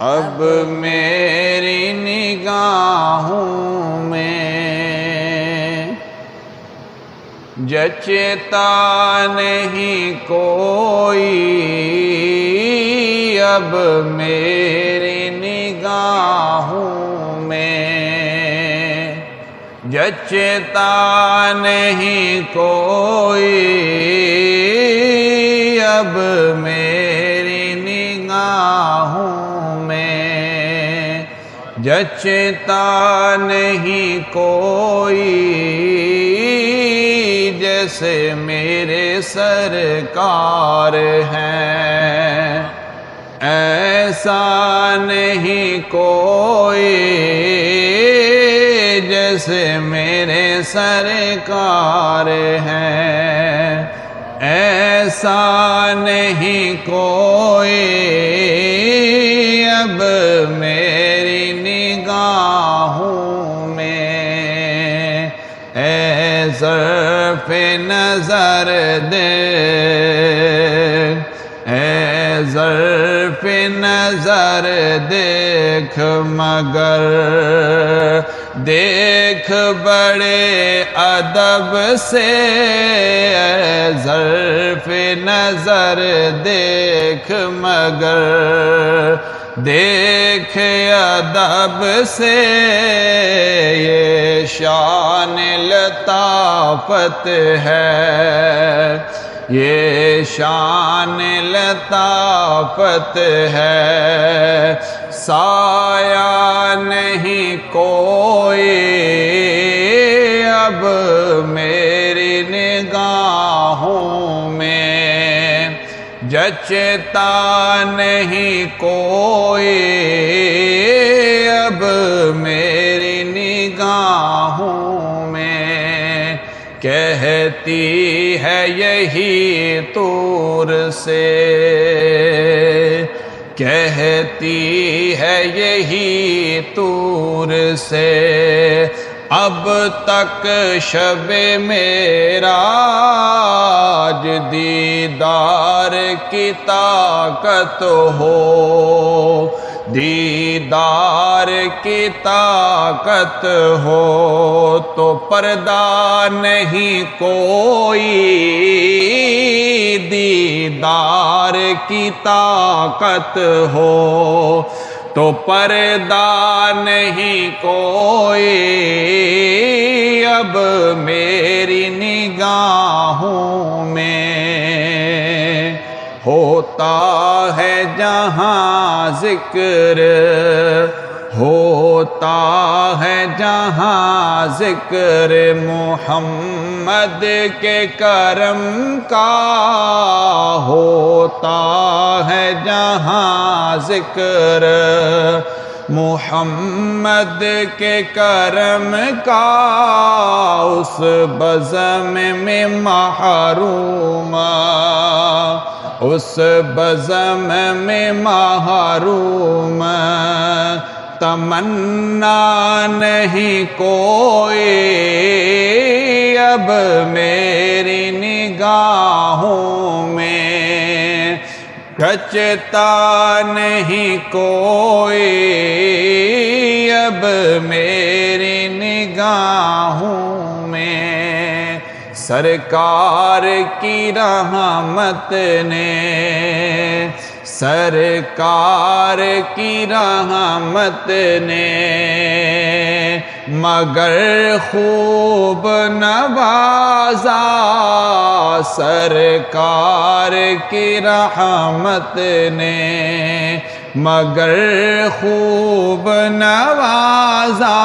اب میری نگاہوں میں جچتا نہیں کوئی، اب میری نگاہوں میں جچتا نہیں کوئی، اب میری نگاہوں میں جچتا نہیں کوئی، جیسے میرے سرکار ہیں ایسا نہیں کوئی، جیسے میرے سرکار ہیں ایسا نہیں کوئی، اب میری نگاہوں میں اے ظرف نظر دیکھ، اے ظرف نظر دیکھ، مگر دیکھ بڑے ادب سے، اے ظرف نظر دیکھ مگر دیکھ ادب سے، یہ شان لطافت ہے، یہ شان لطافت ہے، سایہ نہیں کوئی، اب میری نگاہوں میں جچتا نہیں کوئی، اب میری نگاہوں میں کہتی ہے یہی طور سے، کہتی ہے یہی طور سے، اب تک شب معراج دیدار کی طاقت ہو، دیدار کی طاقت ہو، تو پردہ نہیں کوئی، دیدار کی طاقت ہو تو پردہ نہیں کوئی، اب میری نگاہوں میں ہوتا ہے جہاں ذکر، ہوتا ہے جہاں ذکر محمد کے کرم کا، ہوتا ہے جہاں ذکر محمد کے کرم کا، اس بزم میں محروم، اس بزم میں محروم تمنا نہیں کوئی، اب میری نگاہوں میں جچتا نہیں کوئی، اب میری نگاہوں میں سرکار کی رحمت نے، سرکار کی رحمت نے مگر خوب نوازا، سرکار کی رحمت نے مگر خوب نوازا،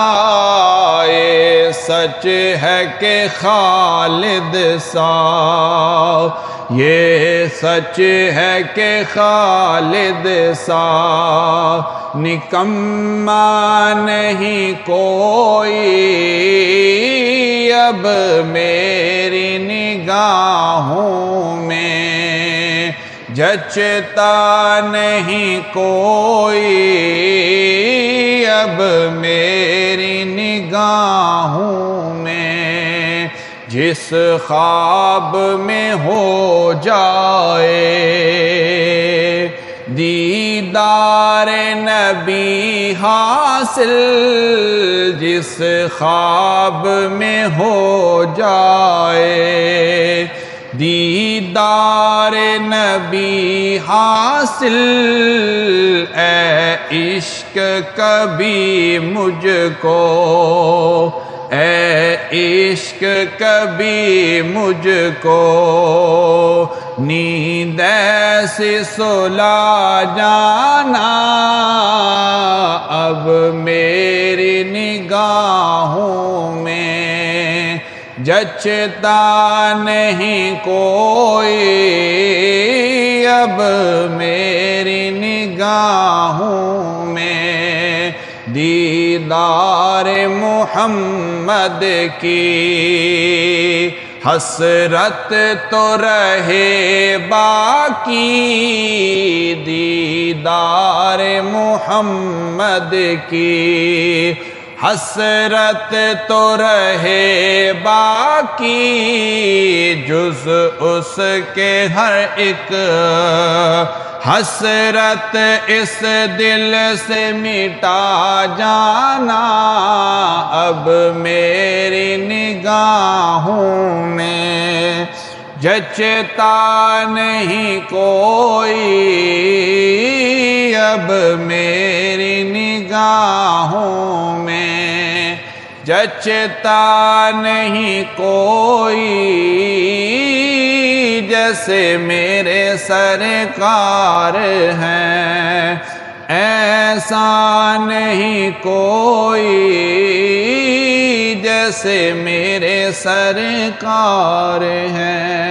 یہ سچ ہے کہ خالد سا، یہ سچ ہے کہ خالد سا نکما نہیں کوئی، اب میری نگاہوں میں جچتا نہیں کوئی، اب میری نگاہوں میں جس خواب میں ہو جائے دیدار نبی حاصل جس خواب میں ہو جائے، دیدار نبی حاصل اے عشق کبھی مجھ کو، اے عشق کبھی مجھ کو نیند ایسی سلا جانا، اب میری نگاہوں میں جچتا نہیں کوئی، اب میری نگاہوں میں دیدار محمد کی حسرت تو رہے باقی، دیدار محمد کی حسرت تو رہے باقی، جز اس کے ہر ایک حسرت اس دل سے مٹا جانا، اب میری نگاہوں میں جچتا نہیں کوئی، اب میری نگاہوں میں جچتا نہیں کوئی، جیسے میرے سرکار ہیں ایسا نہیں کوئی، جیسے میرے سرکار ہیں۔